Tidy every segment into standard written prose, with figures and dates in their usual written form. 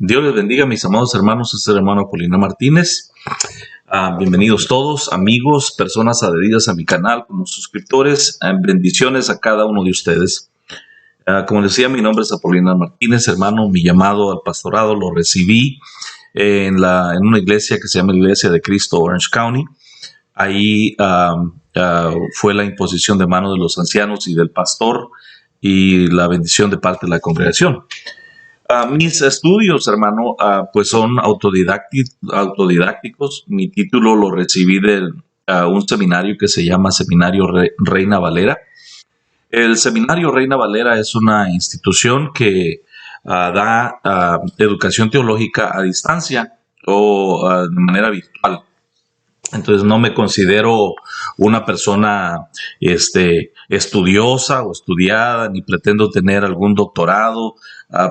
Dios les bendiga, mis amados hermanos. Es el hermano Apolinar Martínez. Bienvenidos todos, amigos, personas adheridas a mi canal como suscriptores. Bendiciones a cada uno de ustedes. Como decía, mi nombre es Apolinar Martínez, hermano. Mi llamado al pastorado lo recibí en una iglesia que se llama Iglesia de Cristo, Orange County. Ahí fue la imposición de manos de los ancianos y del pastor y la bendición de parte de la congregación. Mis estudios, hermano, pues son autodidácticos. Mi título lo recibí de un seminario que se llama Seminario Reina Valera. El Seminario Reina Valera es una institución que da educación teológica a distancia o de manera virtual. Entonces no me considero una persona estudiosa o estudiada, ni pretendo tener algún doctorado.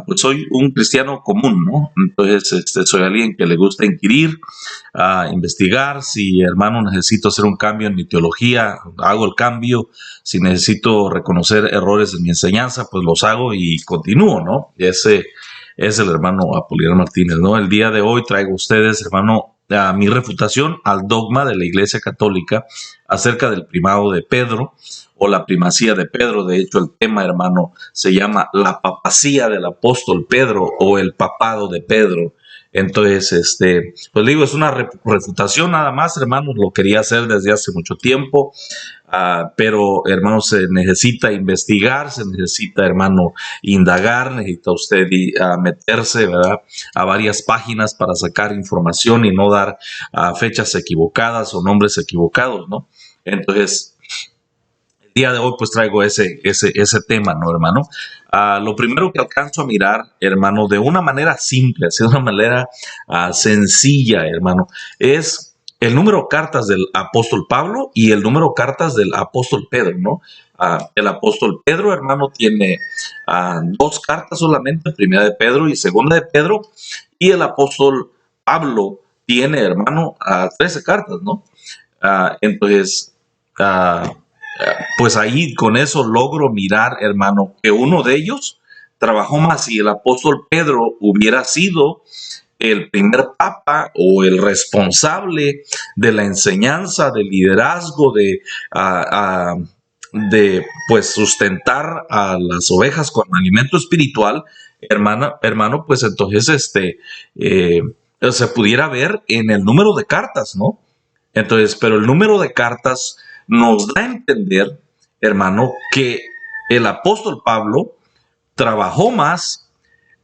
Pues soy un cristiano común, ¿no? Entonces soy alguien que le gusta inquirir, investigar. Si, hermano, necesito hacer un cambio en mi teología, hago el cambio. Si necesito reconocer errores en mi enseñanza, pues los hago y continúo, ¿no? Ese es el hermano Apolinar Martínez, ¿no? El día de hoy traigo a ustedes, hermano, mi refutación al dogma de la Iglesia Católica acerca del primado de Pedro o la primacía de Pedro. De hecho, el tema, hermano, se llama la papacía del apóstol Pedro o el papado de Pedro. Entonces, pues digo, es una refutación nada más, hermanos. Lo quería hacer desde hace mucho tiempo, pero, hermano, se necesita investigar, se necesita, hermano, indagar, necesita usted meterse, ¿verdad?, a varias páginas para sacar información y no dar fechas equivocadas o nombres equivocados, ¿no? Entonces, el día de hoy pues traigo ese tema, ¿no, hermano? Lo primero que alcanzo a mirar, hermano, de una manera simple, así de una manera sencilla, hermano, es el número de cartas del apóstol Pablo y el número de cartas del apóstol Pedro, ¿no? El apóstol Pedro, hermano, tiene dos cartas solamente, primera de Pedro y segunda de Pedro, y el apóstol Pablo tiene, hermano, 13 cartas, ¿no? Entonces, pues ahí con eso logro mirar, hermano, que uno de ellos trabajó más. Si el apóstol Pedro hubiera sido el primer papa o el responsable de la enseñanza, del liderazgo, de pues sustentar a las ovejas con alimento espiritual, hermano, pues entonces se pudiera ver en el número de cartas, ¿no? Entonces, pero el número de cartas nos da a entender, hermano, que el apóstol Pablo trabajó más,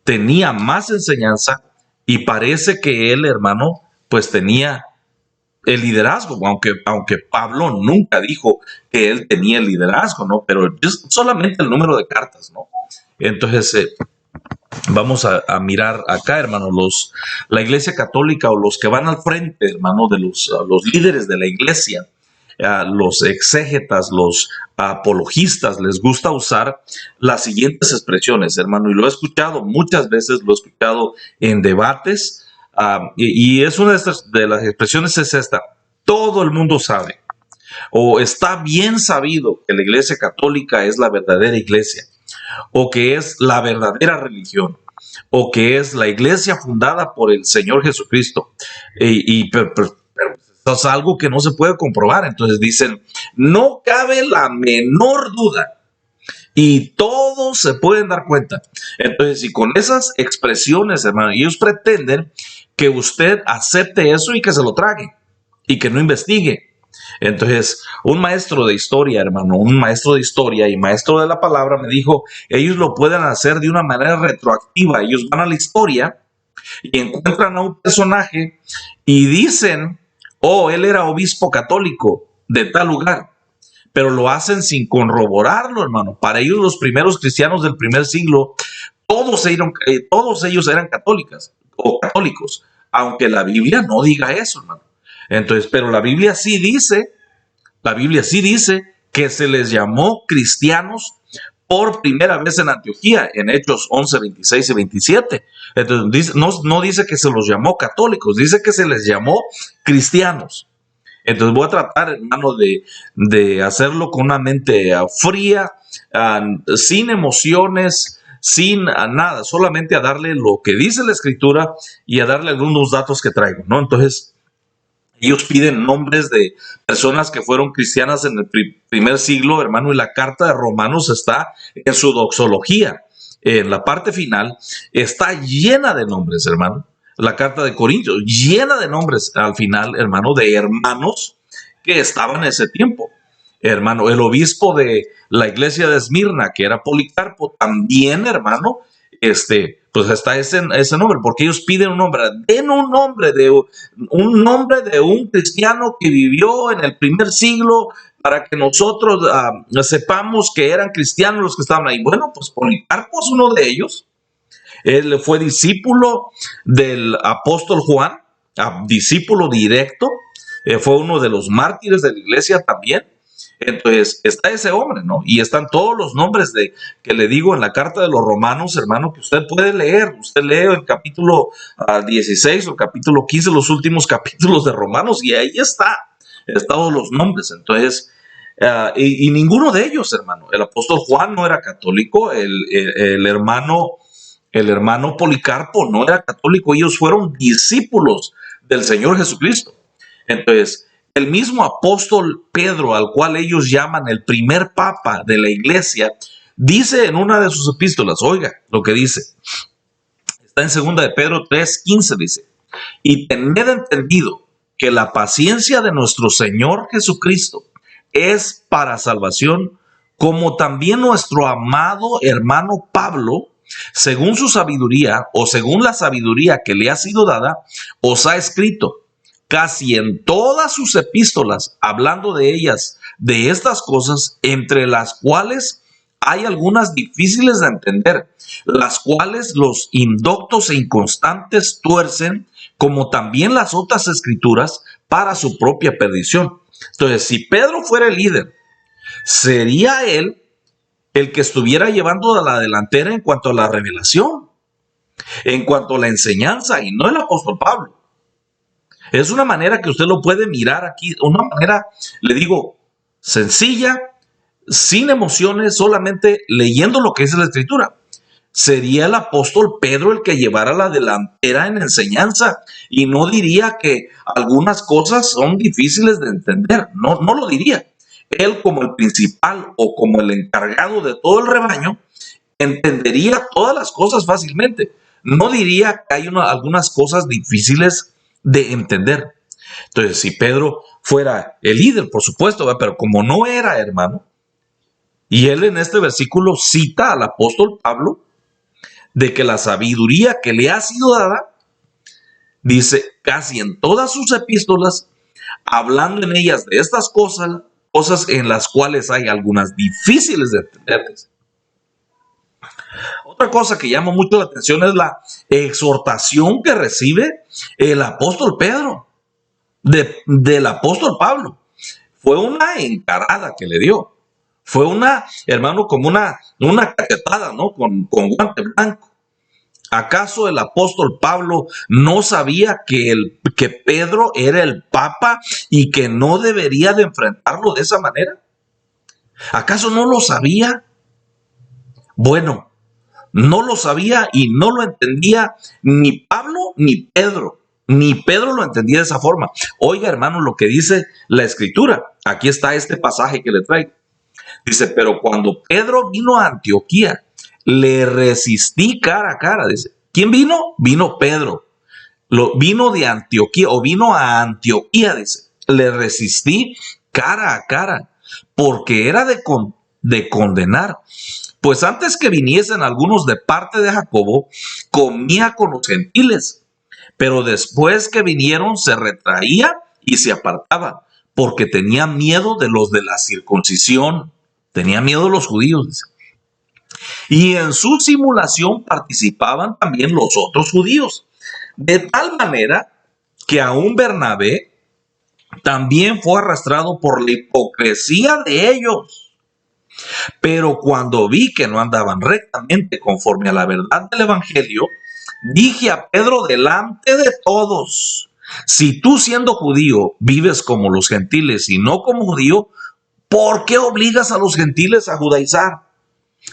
tenía más enseñanza y parece que él, hermano, pues tenía el liderazgo, aunque Pablo nunca dijo que él tenía el liderazgo, ¿no? Pero es solamente el número de cartas, ¿no? Entonces, vamos a mirar acá, hermano, la Iglesia Católica o los que van al frente, hermano, de los líderes de la Iglesia, los exégetas, los apologistas, les gusta usar las siguientes expresiones, hermano, y lo he escuchado muchas veces, lo he escuchado en debates, y es una de las expresiones es esta: todo el mundo sabe, o está bien sabido que la Iglesia Católica es la verdadera iglesia, o que es la verdadera religión, o que es la iglesia fundada por el Señor Jesucristo, pero es algo que no se puede comprobar. Entonces dicen, no cabe la menor duda y todos se pueden dar cuenta. Entonces, y con esas expresiones, hermano, ellos pretenden que usted acepte eso y que se lo trague y que no investigue. Entonces, un maestro de historia, hermano, un maestro de historia y maestro de la palabra me dijo, ellos lo pueden hacer de una manera retroactiva. Ellos van a la historia y encuentran a un personaje y dicen, oh, él era obispo católico de tal lugar, pero lo hacen sin corroborarlo, hermano. Para ellos, los primeros cristianos del primer siglo, todos ellos eran católicos, aunque la Biblia no diga eso, hermano. Entonces, pero la Biblia sí dice que se les llamó cristianos por primera vez en Antioquía, en Hechos 11, 26 y 27. Entonces, no dice que se los llamó católicos, dice que se les llamó cristianos. Entonces voy a tratar, hermano, de hacerlo con una mente fría, sin emociones, sin nada, solamente a darle lo que dice la Escritura y a darle algunos datos que traigo, ¿no? Entonces, ellos piden nombres de personas que fueron cristianas en el primer siglo, hermano, y la carta de Romanos está en su doxología. En la parte final está llena de nombres, hermano. La carta de Corintios, llena de nombres al final, hermano, de hermanos que estaban en ese tiempo. Hermano, el obispo de la iglesia de Esmirna, que era Policarpo, también, hermano, pues está ese nombre, porque ellos piden un nombre. Den un nombre de un cristiano que vivió en el primer siglo para que nosotros sepamos que eran cristianos los que estaban ahí. Bueno, pues Policarpo es uno de ellos. Él fue discípulo del apóstol Juan, discípulo directo. Fue uno de los mártires de la iglesia también. Entonces, está ese hombre, ¿no? Y están todos los nombres que le digo en la carta de los Romanos, hermano, que usted puede leer. Usted lee el capítulo 16 o el capítulo 15, los últimos capítulos de Romanos, y ahí están todos los nombres. Entonces, y ninguno de ellos, hermano. El apóstol Juan no era católico, el hermano Policarpo no era católico, ellos fueron discípulos del Señor Jesucristo. Entonces, el mismo apóstol Pedro, al cual ellos llaman el primer papa de la iglesia, dice en una de sus epístolas, oiga lo que dice, está en 2 de Pedro 3:15, dice, y tened entendido que la paciencia de nuestro Señor Jesucristo es para salvación, como también nuestro amado hermano Pablo, según su sabiduría o según la sabiduría que le ha sido dada, os ha escrito casi en todas sus epístolas, hablando de ellas, de estas cosas, entre las cuales hay algunas difíciles de entender, las cuales los indoctos e inconstantes tuercen, como también las otras escrituras, para su propia perdición. Entonces, si Pedro fuera el líder, sería él el que estuviera llevando a la delantera en cuanto a la revelación, en cuanto a la enseñanza, y no el apóstol Pablo. Es una manera que usted lo puede mirar aquí, una manera, le digo, sencilla, sin emociones, solamente leyendo lo que es la Escritura. Sería el apóstol Pedro el que llevara la delantera en enseñanza y no diría que algunas cosas son difíciles de entender, no lo diría. Él, como el principal o como el encargado de todo el rebaño, entendería todas las cosas fácilmente. No diría que hay algunas cosas difíciles de entender. Entonces, si Pedro fuera el líder, por supuesto, ¿verdad? Pero como no era, hermano, y él en este versículo cita al apóstol Pablo de que la sabiduría que le ha sido dada, dice casi en todas sus epístolas, hablando en ellas de estas cosas en las cuales hay algunas difíciles de entender. Otra cosa que llama mucho la atención es la exhortación que recibe el apóstol Pedro del apóstol Pablo. Fue una encarada que le dio. Fue una, hermano, como una cachetada, ¿no? Con guante blanco. ¿Acaso el apóstol Pablo no sabía que Pedro era el papa y que no debería de enfrentarlo de esa manera? ¿Acaso no lo sabía? Bueno, no lo sabía y no lo entendía ni Pablo ni Pedro. Ni Pedro lo entendía de esa forma. Oiga, hermano, lo que dice la Escritura. Aquí está este pasaje que le traigo. Dice, pero cuando Pedro vino a Antioquía, le resistí cara a cara. Dice, ¿quién vino? Vino Pedro. Vino de Antioquía o vino a Antioquía, dice. Le resistí cara a cara porque era de condenar. Pues antes que viniesen algunos de parte de Jacobo, comía con los gentiles. Pero después que vinieron se retraía y se apartaba, porque tenía miedo de los de la circuncisión. Tenía miedo de los judíos, dice. Y en su simulación participaban también los otros judíos. De tal manera que aún Bernabé también fue arrastrado por la hipocresía de ellos. Pero cuando vi que no andaban rectamente conforme a la verdad del evangelio, dije a Pedro delante de todos, si tú siendo judío vives como los gentiles y no como judío, ¿por qué obligas a los gentiles a judaizar?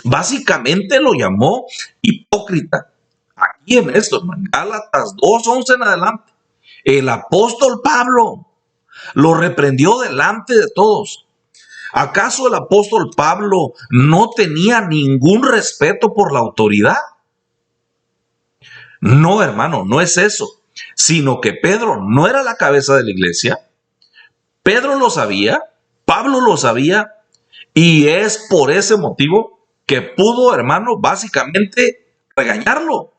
Básicamente lo llamó hipócrita. Aquí en esto, hermano, Gálatas 2:11 en adelante, el apóstol Pablo lo reprendió delante de todos. ¿Acaso el apóstol Pablo no tenía ningún respeto por la autoridad? No, hermano, no es eso, sino que Pedro no era la cabeza de la iglesia. Pedro lo sabía, Pablo lo sabía, y es por ese motivo que pudo, hermano, básicamente regañarlo.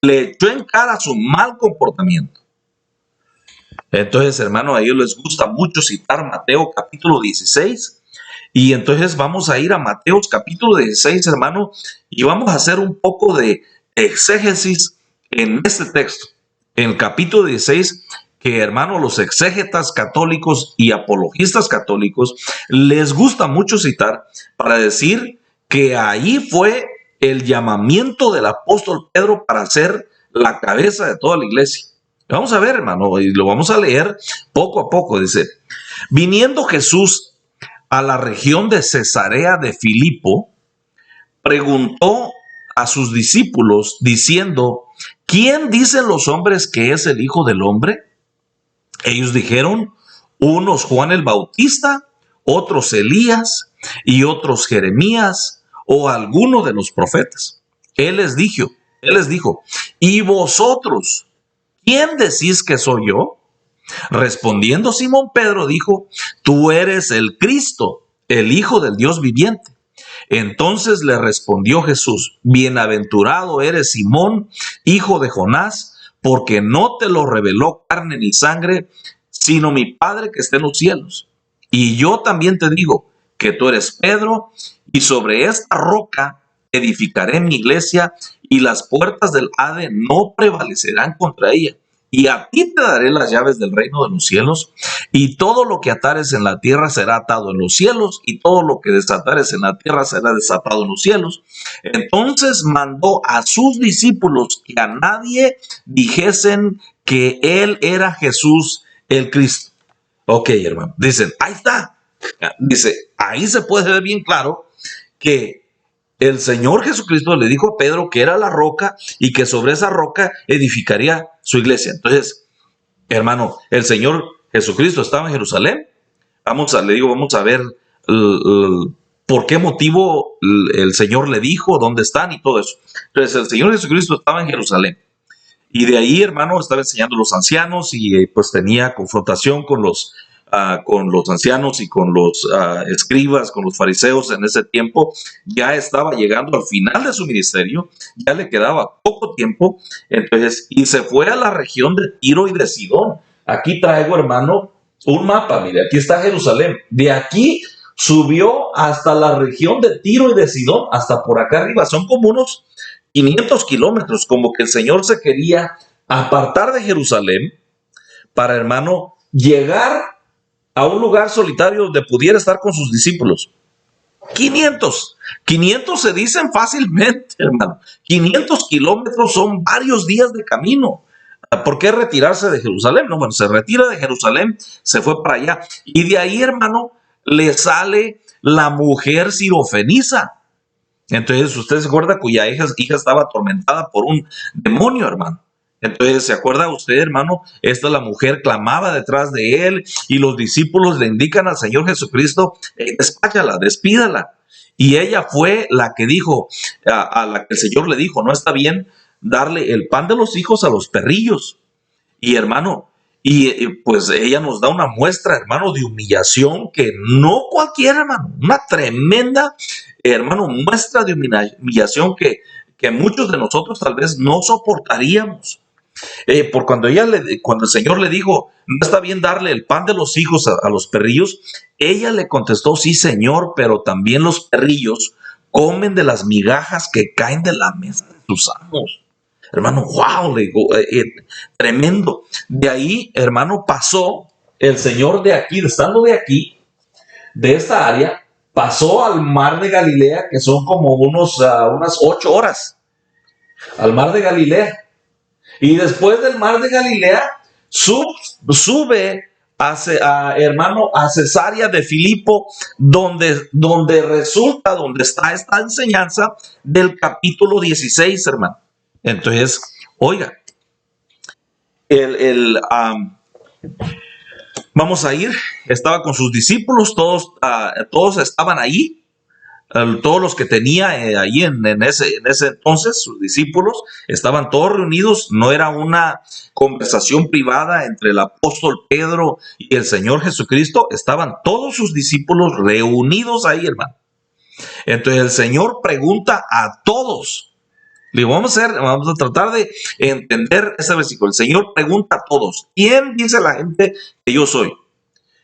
Le echó en cara su mal comportamiento. Entonces, hermano, a ellos les gusta mucho citar Mateo capítulo 16. Y entonces vamos a ir a Mateo capítulo 16, hermano, y vamos a hacer un poco de exégesis en este texto. En el capítulo 16, que, hermano, los exégetas católicos y apologistas católicos les gusta mucho citar para decir que ahí fue el llamamiento del apóstol Pedro para ser la cabeza de toda la iglesia. Vamos a ver, hermano, y lo vamos a leer poco a poco. Dice: viniendo Jesús a la región de Cesarea de Filipo, preguntó a sus discípulos diciendo: ¿quién dicen los hombres que es el Hijo del Hombre? Ellos dijeron: unos Juan el Bautista, otros Elías y otros Jeremías o alguno de los profetas. Él les dijo: ¿y vosotros quién decís que soy yo? Respondiendo Simón Pedro dijo: tú eres el Cristo, el Hijo del Dios viviente. Entonces le respondió Jesús: bienaventurado eres Simón, hijo de Jonás, porque no te lo reveló carne ni sangre, sino mi Padre que está en los cielos. Y yo también te digo que tú eres Pedro, y sobre esta roca edificaré mi iglesia, y las puertas del Hades no prevalecerán contra ella. Y a ti te daré las llaves del reino de los cielos, y todo lo que atares en la tierra será atado en los cielos, y todo lo que desatares en la tierra será desatado en los cielos. Entonces mandó a sus discípulos que a nadie dijesen que él era Jesús el Cristo. Ok, hermano, dicen, ahí está. Dice, ahí se puede ver bien claro que el Señor Jesucristo le dijo a Pedro que era la roca y que sobre esa roca edificaría su iglesia. Entonces, hermano, el Señor Jesucristo estaba en Jerusalén. Vamos a ver por qué motivo el Señor le dijo, dónde están y todo eso. Entonces, el Señor Jesucristo estaba en Jerusalén. Y de ahí, hermano, estaba enseñando a los ancianos y pues tenía confrontación con los ancianos y con los escribas, con los fariseos en ese tiempo. Ya estaba llegando al final de su ministerio, ya le quedaba poco tiempo, entonces, y se fue a la región de Tiro y de Sidón. Aquí traigo, hermano, un mapa, mire, aquí está Jerusalén. De aquí subió hasta la región de Tiro y de Sidón, hasta por acá arriba, son como unos 500 kilómetros, como que el Señor se quería apartar de Jerusalén para, hermano, llegar a un lugar solitario donde pudiera estar con sus discípulos. 500 se dicen fácilmente, hermano. 500 kilómetros son varios días de camino. ¿Por qué retirarse de Jerusalén? No, bueno, se retira de Jerusalén, se fue para allá. Y de ahí, hermano, le sale la mujer sirofeniza. Entonces, usted se acuerda cuya hija estaba atormentada por un demonio, hermano. Entonces, ¿se acuerda usted, hermano? Esta la mujer clamaba detrás de él y los discípulos le indican al Señor Jesucristo: despáchala, despídala. Y ella fue la que dijo, a la que el Señor le dijo: no está bien darle el pan de los hijos a los perrillos. Y, hermano, pues ella nos da una muestra, hermano, de humillación que no cualquiera, hermano, una tremenda, hermano, muestra de humillación que muchos de nosotros tal vez no soportaríamos. Cuando el Señor le dijo: no está bien darle el pan de los hijos a los perrillos, ella le contestó: sí, Señor, pero también los perrillos comen de las migajas que caen de la mesa de sus amos. Hermano, wow, le digo, tremendo. De ahí, hermano, pasó el Señor de aquí, estando de aquí, de esta área, pasó al mar de Galilea, que son como unas 8 horas, al mar de Galilea. Y después del mar de Galilea, sube hermano, a Cesarea de Filipo, donde está esta enseñanza del capítulo 16, hermano. Entonces, oiga, vamos a ir, estaba con sus discípulos, todos estaban ahí. Todos los que tenía ahí en ese entonces, sus discípulos, estaban todos reunidos. No era una conversación privada entre el apóstol Pedro y el Señor Jesucristo. Estaban todos sus discípulos reunidos ahí, hermano. Entonces el Señor pregunta a todos. Digo, vamos a tratar de entender ese versículo. El Señor pregunta a todos: ¿quién dice la gente que yo soy?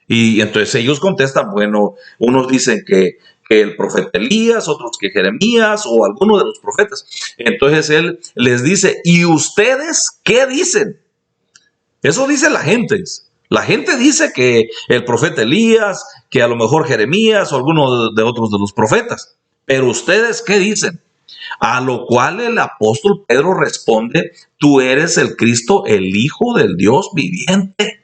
Y entonces ellos contestan, bueno, unos dicen que el profeta Elías, otros que Jeremías o alguno de los profetas. Entonces él les dice: ¿y ustedes qué dicen? Eso dice la gente. La gente dice que el profeta Elías, que a lo mejor Jeremías o alguno de otros de los profetas. Pero ustedes qué dicen. A lo cual el apóstol Pedro responde: tú eres el Cristo, el Hijo del Dios viviente.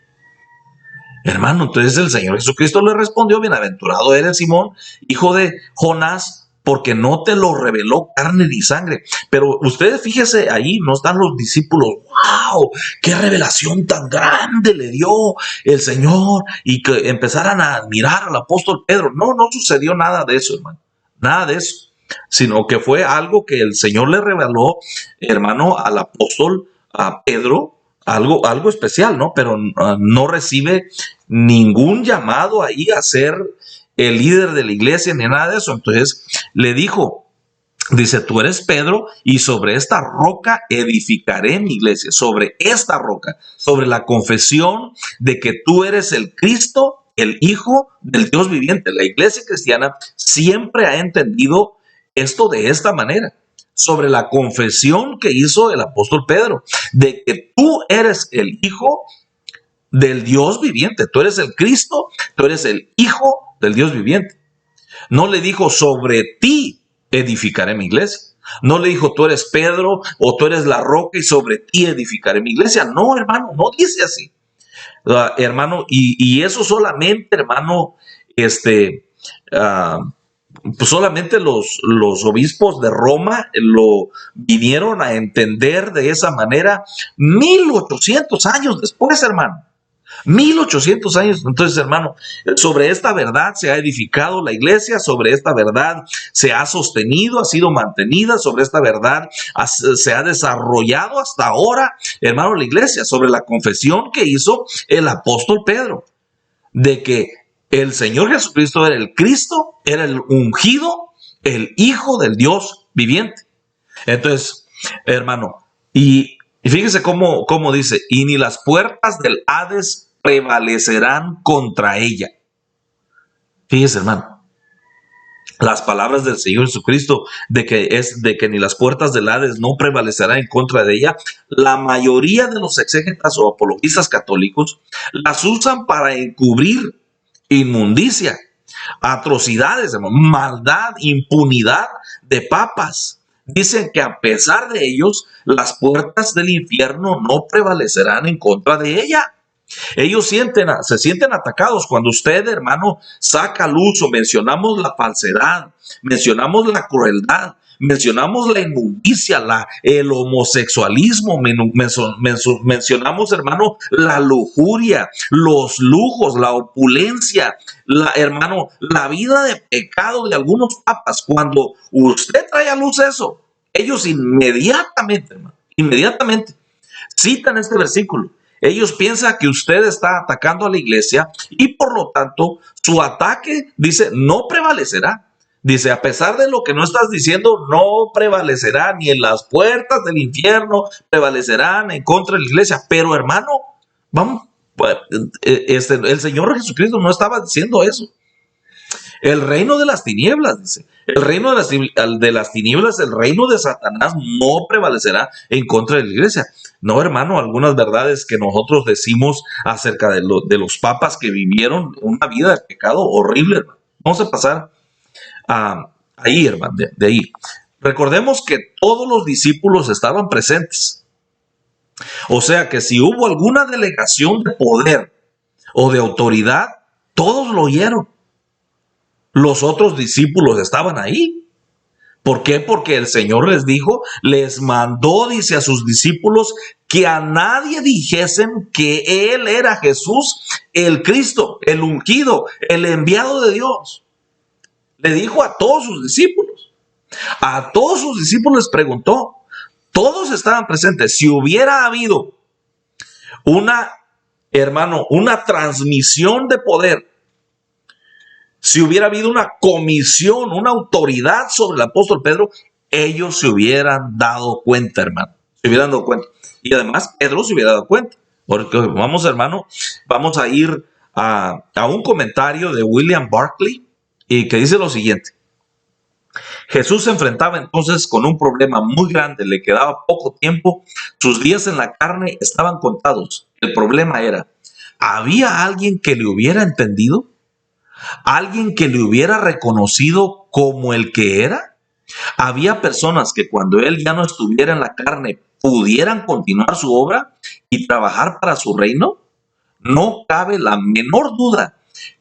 Hermano, entonces el Señor Jesucristo le respondió: bienaventurado eres, Simón, hijo de Jonás, porque no te lo reveló carne ni sangre. Pero ustedes fíjense, ahí no están los discípulos. ¡Wow! ¡Qué revelación tan grande le dio el Señor! Y que empezaran a admirar al apóstol Pedro. No sucedió nada de eso, hermano. Nada de eso. Sino que fue algo que el Señor le reveló, hermano, al apóstol, a Pedro, algo especial, ¿no? Pero no recibe ningún llamado ahí a ser el líder de la iglesia ni nada de eso. Entonces le dice: tú eres Pedro, y sobre esta roca edificaré mi iglesia. Sobre esta roca, sobre la confesión de que tú eres el Cristo, el Hijo del Dios viviente. La iglesia cristiana siempre ha entendido esto de esta manera, sobre la confesión que hizo el apóstol Pedro, de que tú eres el Hijo del Dios viviente. Tú eres el Cristo, tú eres el Hijo del Dios viviente. No le dijo: sobre ti edificaré mi iglesia. No le dijo: tú eres Pedro o tú eres la roca y sobre ti edificaré mi iglesia. No, hermano, no dice así. Hermano, y eso solamente, hermano, pues solamente los obispos de Roma lo vinieron a entender de esa manera 1800 años después, hermano. 1800 años. Entonces, hermano, sobre esta verdad se ha edificado la iglesia, sobre esta verdad se ha sostenido, ha sido mantenida, sobre esta verdad se ha desarrollado hasta ahora, hermano, la iglesia, sobre la confesión que hizo el apóstol Pedro, de que el Señor Jesucristo era el Cristo, era el ungido, el Hijo del Dios viviente. Entonces, hermano, y fíjese cómo dice: y ni las puertas del Hades prevalecerán contra ella. Fíjese, hermano, las palabras del Señor Jesucristo de que ni las puertas del Hades no prevalecerán en contra de ella. La mayoría de los exégetas o apologistas católicos las usan para encubrir inmundicia, atrocidades, maldad, impunidad de papas. Dicen que a pesar de ellos, las puertas del infierno no prevalecerán en contra de ella. Ellos se sienten atacados cuando usted, hermano, saca luz o mencionamos la falsedad, mencionamos la crueldad, mencionamos la inmundicia, el homosexualismo, mencionamos, hermano, la lujuria, los lujos, la opulencia, hermano, la vida de pecado de algunos papas. Cuando usted trae a luz eso, ellos inmediatamente, hermano, citan este versículo. Ellos piensan que usted está atacando a la iglesia y por lo tanto su ataque, dice, no prevalecerá. Dice: a pesar de lo que no estás diciendo, no prevalecerá, ni en las puertas del infierno prevalecerán en contra de la iglesia. Pero, hermano, el Señor Jesucristo no estaba diciendo eso. El reino de las tinieblas, dice, el reino de las tinieblas, el reino de Satanás no prevalecerá en contra de la iglesia. No, hermano, algunas verdades que nosotros decimos acerca de los papas que vivieron una vida de pecado horrible, hermano. Vamos a pasar ahí, hermano, de ahí. Recordemos que todos los discípulos estaban presentes. O sea que si hubo alguna delegación de poder o de autoridad, todos lo oyeron. Los otros discípulos estaban ahí. ¿Por qué? Porque el Señor les dijo, les mandó, dice a sus discípulos, que a nadie dijesen que Él era Jesús, el Cristo, el ungido, el enviado de Dios. Le dijo a todos sus discípulos. A todos sus discípulos les preguntó. Todos estaban presentes. Si hubiera habido una, hermano, una transmisión de poder, si hubiera habido una comisión, una autoridad sobre el apóstol Pedro, ellos se hubieran dado cuenta, hermano. Se hubieran dado cuenta. Y además Pedro se hubiera dado cuenta. Porque vamos, hermano, vamos a ir a un comentario de William Barclay y que dice lo siguiente. Jesús se enfrentaba entonces con un problema muy grande, le quedaba poco tiempo, sus días en la carne estaban contados. El problema era, ¿había alguien que le hubiera entendido? ¿Alguien que le hubiera reconocido como el que era? ¿Había personas que cuando él ya no estuviera en la carne pudieran continuar su obra y trabajar para su reino? No cabe la menor duda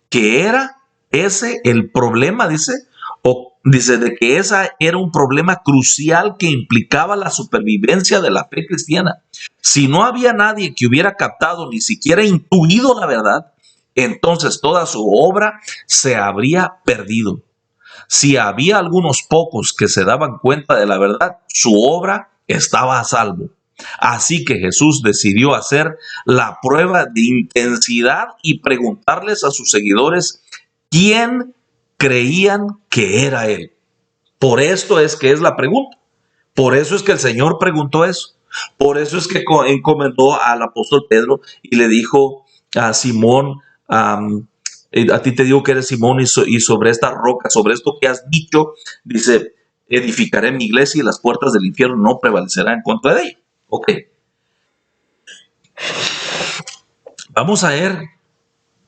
que era ese el problema, dice de que ese era un problema crucial que implicaba la supervivencia de la fe cristiana. Si no había nadie que hubiera captado ni siquiera intuido la verdad, entonces toda su obra se habría perdido. Si había algunos pocos que se daban cuenta de la verdad, su obra estaba a salvo. Así que Jesús decidió hacer la prueba de intensidad y preguntarles a sus seguidores quién creían que era Él. Por esto es que es la pregunta. Por eso es que el Señor preguntó eso. Por eso es que encomendó al apóstol Pedro y le dijo a Simón, a ti te digo que eres Simón y sobre esta roca, sobre esto que has dicho, dice, edificaré mi iglesia y las puertas del infierno no prevalecerán en contra de ella. Ok. Vamos a ver,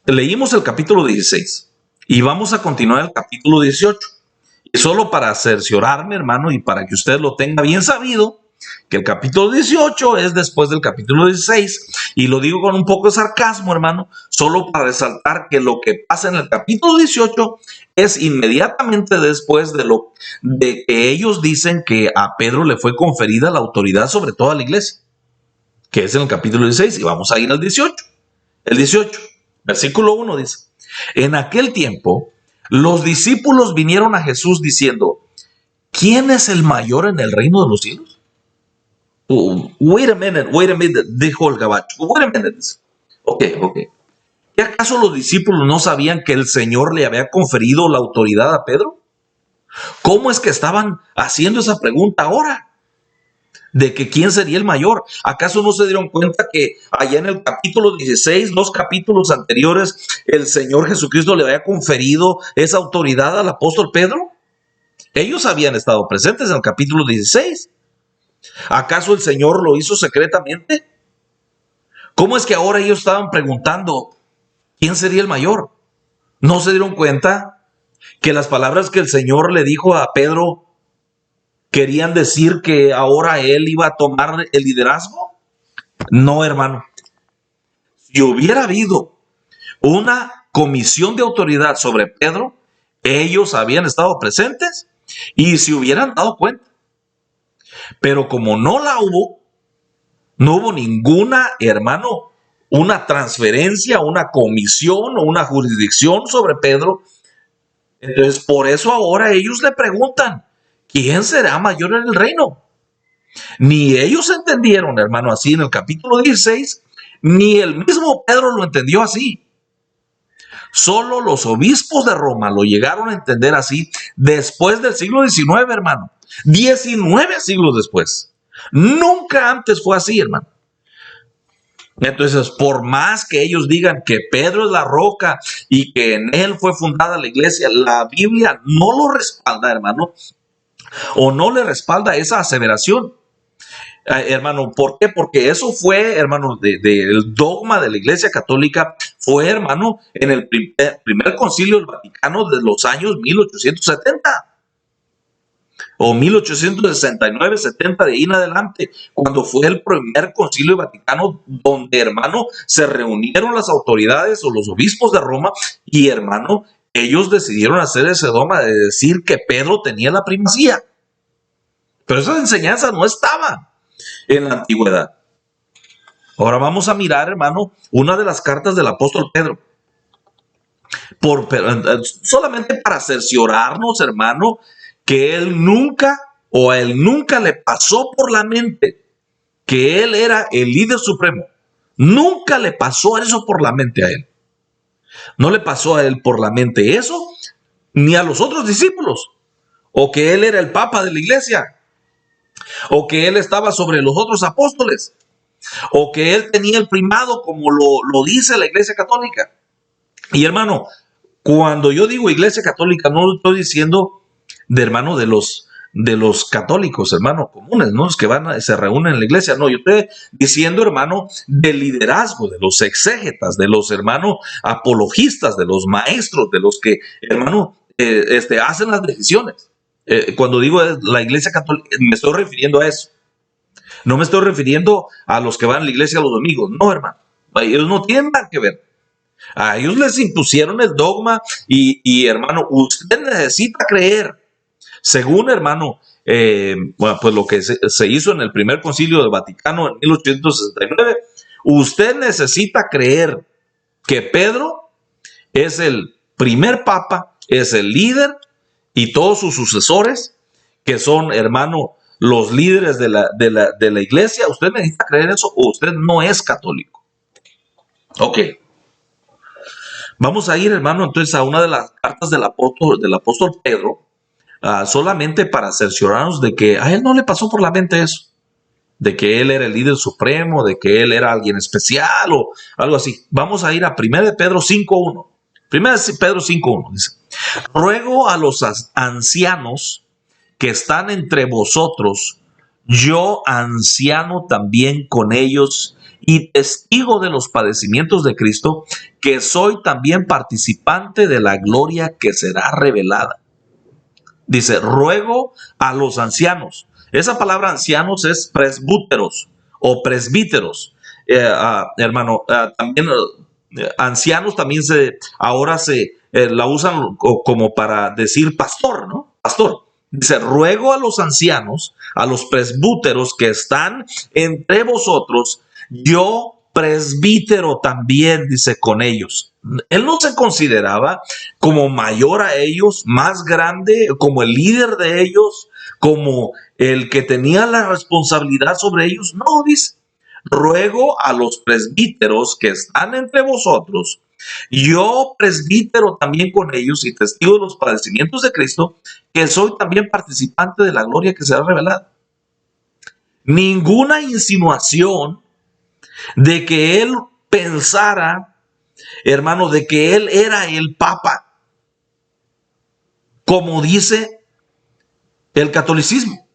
leímos el capítulo 16 y vamos a continuar el capítulo 18. Y solo para cerciorarme, hermano, y para que usted lo tenga bien sabido, que el capítulo 18 es después del capítulo 16, y lo digo con un poco de sarcasmo, hermano, solo para resaltar que lo que pasa en el capítulo 18 es inmediatamente después de que ellos dicen que a Pedro le fue conferida la autoridad sobre toda la iglesia, que es en el capítulo 16, y vamos a ir al 18. El 18, versículo 1 dice, en aquel tiempo los discípulos vinieron a Jesús diciendo, ¿quién es el mayor en el reino de los cielos? Wait a minute, dijo el gabacho. Wait a minute. Ok. ¿Y acaso los discípulos no sabían que el Señor le había conferido la autoridad a Pedro? ¿Cómo es que estaban haciendo esa pregunta ahora? De que quién sería el mayor. ¿Acaso no se dieron cuenta que allá en el capítulo 16, 2 capítulos anteriores, el Señor Jesucristo le había conferido esa autoridad al apóstol Pedro? Ellos habían estado presentes en el capítulo 16. ¿Acaso el Señor lo hizo secretamente? ¿Cómo es que ahora ellos estaban preguntando quién sería el mayor? ¿No se dieron cuenta que las palabras que el Señor le dijo a Pedro querían decir que ahora él iba a tomar el liderazgo? No, hermano. Si hubiera habido una comisión de autoridad sobre Pedro, ellos habían estado presentes y se hubieran dado cuenta. Pero como no la hubo, no hubo ninguna, hermano, una transferencia, una comisión o una jurisdicción sobre Pedro. Entonces, por eso ahora ellos le preguntan, ¿quién será mayor en el reino? Ni ellos entendieron, hermano, así en el capítulo 16, ni el mismo Pedro lo entendió así. Solo los obispos de Roma lo llegaron a entender así después del siglo XIX, hermano. 19 siglos después. Nunca antes fue así, hermano. Entonces, por más que ellos digan que Pedro es la roca y que en él fue fundada la iglesia, la Biblia no lo respalda, hermano, o no le respalda esa aseveración. Hermano, ¿por qué? Porque eso fue, hermano, del dogma de la Iglesia Católica, fue, hermano, en el primer concilio del Vaticano de los años 1870. o 1869, 70 de ahí en adelante, cuando fue el primer concilio vaticano, donde, hermano, se reunieron las autoridades o los obispos de Roma y, hermano, ellos decidieron hacer ese dogma de decir que Pedro tenía la primacía. Pero esa enseñanza no estaba en la antigüedad. Ahora vamos a mirar, hermano, una de las cartas del apóstol Pedro. Solamente para cerciorarnos, hermano, que él nunca o a él nunca le pasó por la mente que él era el líder supremo. Nunca le pasó eso por la mente a él. No le pasó a él por la mente eso, ni a los otros discípulos, o que él era el papa de la iglesia, o que él estaba sobre los otros apóstoles, o que él tenía el primado como lo dice la iglesia católica. Y hermano, cuando yo digo iglesia católica, no lo estoy diciendo de hermano de los católicos, hermano, comunes, ¿no? Los que se reúnen en la iglesia. No, yo estoy diciendo, hermano, del liderazgo, de los exégetas, de los hermanos apologistas, de los maestros, de los que, hermano, hacen las decisiones. Cuando digo la iglesia católica, me estoy refiriendo a eso. No me estoy refiriendo a los que van a la iglesia los domingos. No, hermano. Ellos no tienen nada que ver. A ellos les impusieron el dogma y hermano, usted necesita creer. Según, hermano, pues lo que se hizo en el primer concilio del Vaticano en 1869, usted necesita creer que Pedro es el primer papa, es el líder y todos sus sucesores, que son, hermano, los líderes de la iglesia. Usted necesita creer eso o usted no es católico. Ok. Vamos a ir, hermano, entonces a una de las cartas del apóstol Pedro, solamente para cerciorarnos de que a él no le pasó por la mente eso, de que él era el líder supremo, de que él era alguien especial o algo así. Vamos a ir a 1 de Pedro 5.1. 1 de Pedro 5.1 dice: ruego a los ancianos que están entre vosotros, yo anciano también con ellos y testigo de los padecimientos de Cristo, que soy también participante de la gloria que será revelada. Dice, ruego a los ancianos. Esa palabra ancianos es presbúteros o presbíteros. Hermano, también ancianos también ahora se la usan como para decir pastor, ¿no? Pastor. Dice, ruego a los ancianos, a los presbúteros que están entre vosotros, yo presbítero también, dice, con ellos. Él no se consideraba como mayor a ellos, más grande, como el líder de ellos, como el que tenía la responsabilidad sobre ellos. No, dice, ruego a los presbíteros que están entre vosotros, yo presbítero también con ellos y testigo de los padecimientos de Cristo, que soy también participante de la gloria que será revelada. Ninguna insinuación de que él pensara, hermano, de que él era el papa, como dice el catolicismo.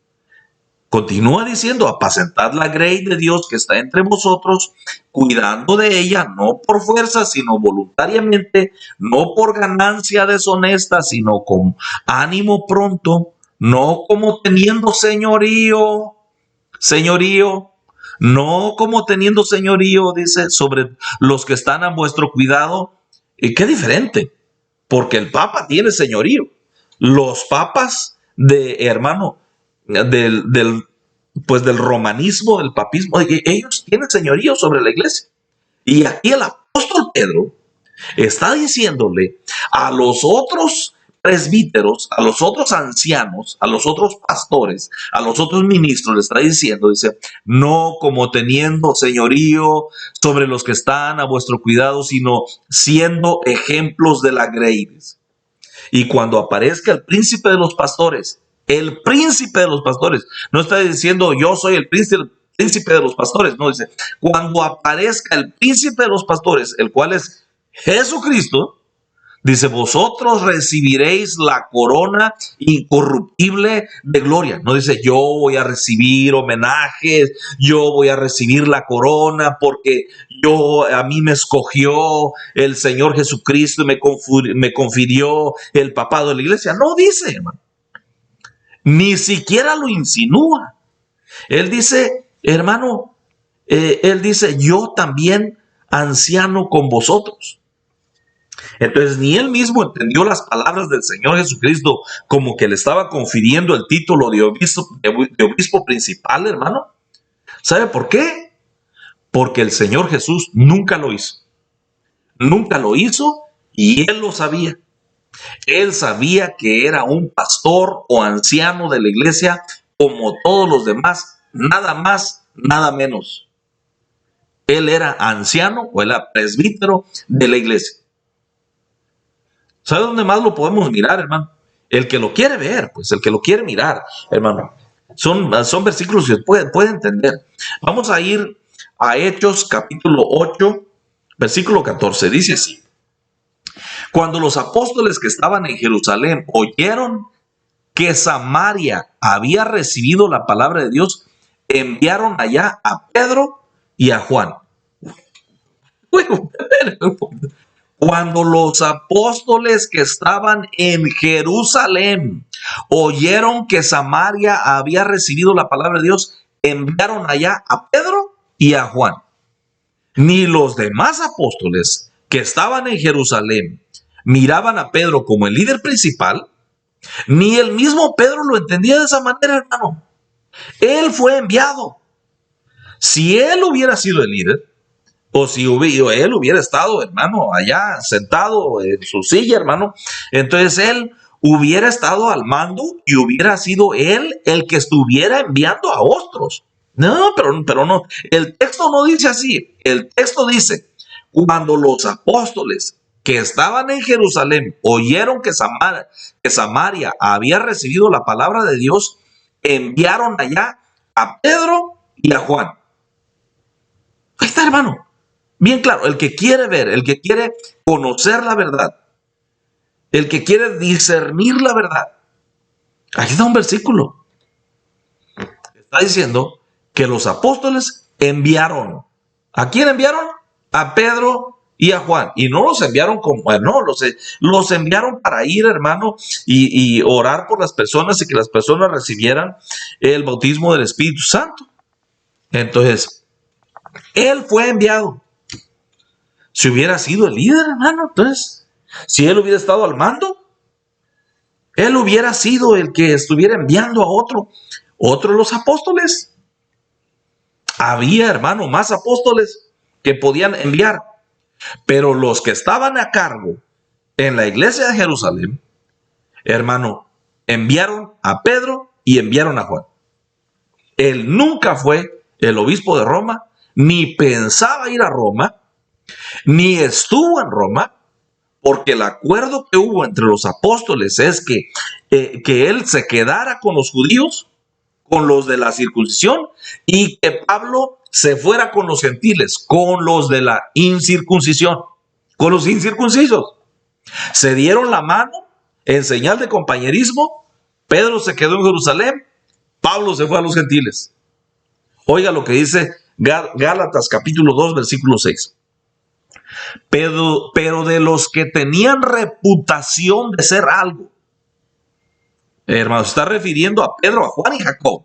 Continúa diciendo, apacentad la grey de Dios que está entre vosotros, cuidando de ella, no por fuerza, sino voluntariamente, no por ganancia deshonesta, sino con ánimo pronto, no como teniendo señorío, no como teniendo señorío, dice, sobre los que están a vuestro cuidado. Y qué diferente, porque el papa tiene señorío. Los papas hermano, del romanismo, del papismo, ellos tienen señorío sobre la iglesia. Y aquí el apóstol Pedro está diciéndole a los otros presbíteros, a los otros ancianos, a los otros pastores, a los otros ministros, le está diciendo, dice, no como teniendo señorío sobre los que están a vuestro cuidado, sino siendo ejemplos de la grey. Y cuando aparezca el príncipe de los pastores, no está diciendo yo soy el príncipe de los pastores, no, dice, cuando aparezca el príncipe de los pastores, el cual es Jesucristo, dice, vosotros recibiréis la corona incorruptible de gloria. No dice, yo voy a recibir homenajes, yo voy a recibir la corona porque a mí me escogió el Señor Jesucristo y me confirió el papado de la iglesia. No dice, hermano. Ni siquiera lo insinúa. Él dice, hermano, él dice, yo también anciano con vosotros. Entonces ni él mismo entendió las palabras del Señor Jesucristo como que le estaba confiriendo el título de obispo principal, hermano. ¿Sabe por qué? Porque el Señor Jesús nunca lo hizo. Nunca lo hizo y él lo sabía. Él sabía que era un pastor o anciano de la iglesia como todos los demás, nada más, nada menos. Él era anciano o era presbítero de la iglesia. ¿Sabe dónde más lo podemos mirar, hermano? El que lo quiere ver, pues el que lo quiere mirar, hermano. Son versículos que puede entender. Vamos a ir a Hechos capítulo 8, versículo 14. Dice así. Cuando los apóstoles que estaban en Jerusalén oyeron que Samaria había recibido la palabra de Dios, enviaron allá a Pedro y a Juan. Cuando los apóstoles que estaban en Jerusalén oyeron que Samaria había recibido la palabra de Dios, enviaron allá a Pedro y a Juan. Ni los demás apóstoles que estaban en Jerusalén miraban a Pedro como el líder principal, ni el mismo Pedro lo entendía de esa manera, hermano. Él fue enviado. Si él hubiera sido el líder, o si él hubiera estado, hermano, allá sentado en su silla, hermano, entonces él hubiera estado al mando y hubiera sido él el que estuviera enviando a otros. No, pero no. El texto no dice así. El texto dice, cuando los apóstoles que estaban en Jerusalén oyeron que Samaria había recibido la palabra de Dios, enviaron allá a Pedro y a Juan. Ahí está, hermano. Bien claro, el que quiere ver, el que quiere conocer la verdad, el que quiere discernir la verdad. Aquí está un versículo. Está diciendo que los apóstoles enviaron. ¿A quién enviaron? A Pedro y a Juan. Y no los enviaron como, no, los enviaron para ir, hermano, y orar por las personas y que las personas recibieran el bautismo del Espíritu Santo. Entonces, él fue enviado. Si hubiera sido el líder, hermano, entonces, si él hubiera estado al mando, él hubiera sido el que estuviera enviando a otro los apóstoles. Había, hermano, más apóstoles que podían enviar, pero los que estaban a cargo en la iglesia de Jerusalén, hermano, enviaron a Pedro y enviaron a Juan. Él nunca fue el obispo de Roma, ni pensaba ir a Roma, ni estuvo en Roma, porque el acuerdo que hubo entre los apóstoles es que él se quedara con los judíos, con los de la circuncisión, y que Pablo se fuera con los gentiles, con los de la incircuncisión, con los incircuncisos. Se dieron la mano en señal de compañerismo. Pedro se quedó en Jerusalén, Pablo se fue a los gentiles. Oiga lo que dice Gálatas capítulo 2, versículo 6. Pero de los que tenían reputación de ser algo, hermano, se está refiriendo a Pedro, a Juan y Jacob,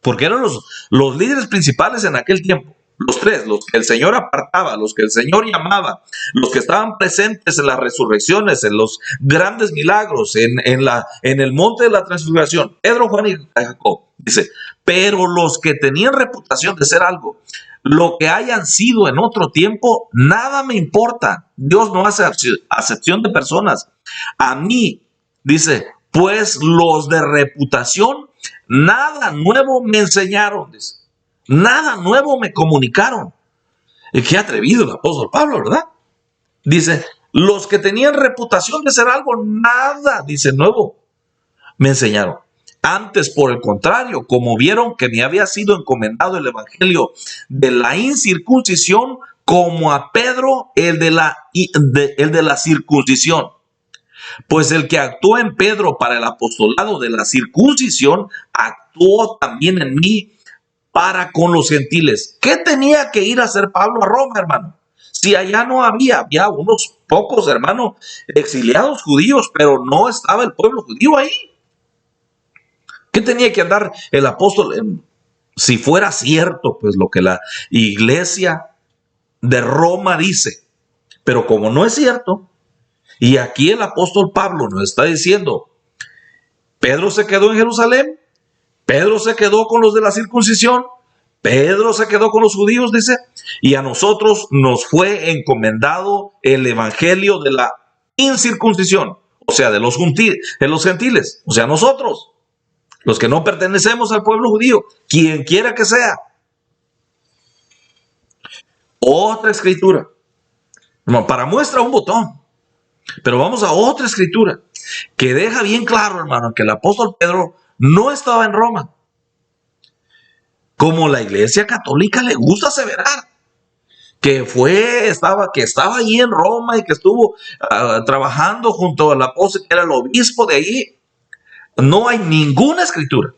porque eran los líderes principales en aquel tiempo. Los tres, los que el Señor apartaba, los que el Señor llamaba, los que estaban presentes en las resurrecciones, en los grandes milagros, en el monte de la transfiguración. Pedro, Juan y Jacob. Dice, pero los que tenían reputación de ser algo, lo que hayan sido en otro tiempo, nada me importa. Dios no hace acepción de personas. A mí, dice, pues los de reputación, nada nuevo me enseñaron, dice. Nada nuevo me comunicaron. Qué atrevido el apóstol Pablo, ¿verdad? Dice, los que tenían reputación de ser algo, nada, dice, nuevo me enseñaron. Antes, por el contrario, como vieron que me había sido encomendado el evangelio de la incircuncisión, como a Pedro el de la circuncisión. Pues el que actuó en Pedro para el apostolado de la circuncisión, actuó también en mí para con los gentiles. ¿Qué tenía que ir a hacer Pablo a Roma, hermano? Si allá no había unos pocos, hermano, exiliados judíos, pero no estaba el pueblo judío ahí. ¿Qué tenía que andar el apóstol? Si fuera cierto, pues lo que la iglesia de Roma dice, pero como no es cierto, y aquí el apóstol Pablo nos está diciendo, Pedro se quedó en Jerusalén, Pedro se quedó con los de la circuncisión, Pedro se quedó con los judíos, dice, y a nosotros nos fue encomendado el evangelio de la incircuncisión, o sea, de los gentiles, o sea, nosotros, los que no pertenecemos al pueblo judío, quien quiera que sea. Otra escritura, para muestra un botón, pero vamos a otra escritura que deja bien claro, hermano, que el apóstol Pedro no estaba en Roma, como la iglesia católica le gusta aseverar, que estaba allí en Roma y que estuvo trabajando junto al apóstol, que era el obispo de allí. No hay ninguna escritura.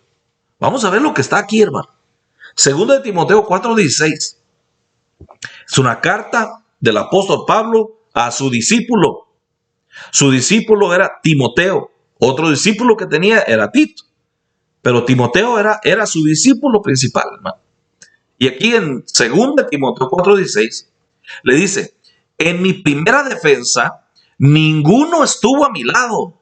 Vamos a ver lo que está aquí, hermano. Segundo de Timoteo 4:16. Es una carta del apóstol Pablo a su discípulo. Su discípulo era Timoteo. Otro discípulo que tenía era Tito. Pero Timoteo era su discípulo principal, hermano. Y aquí en 2 Timoteo 4:16 le dice, en mi primera defensa, ninguno estuvo a mi lado,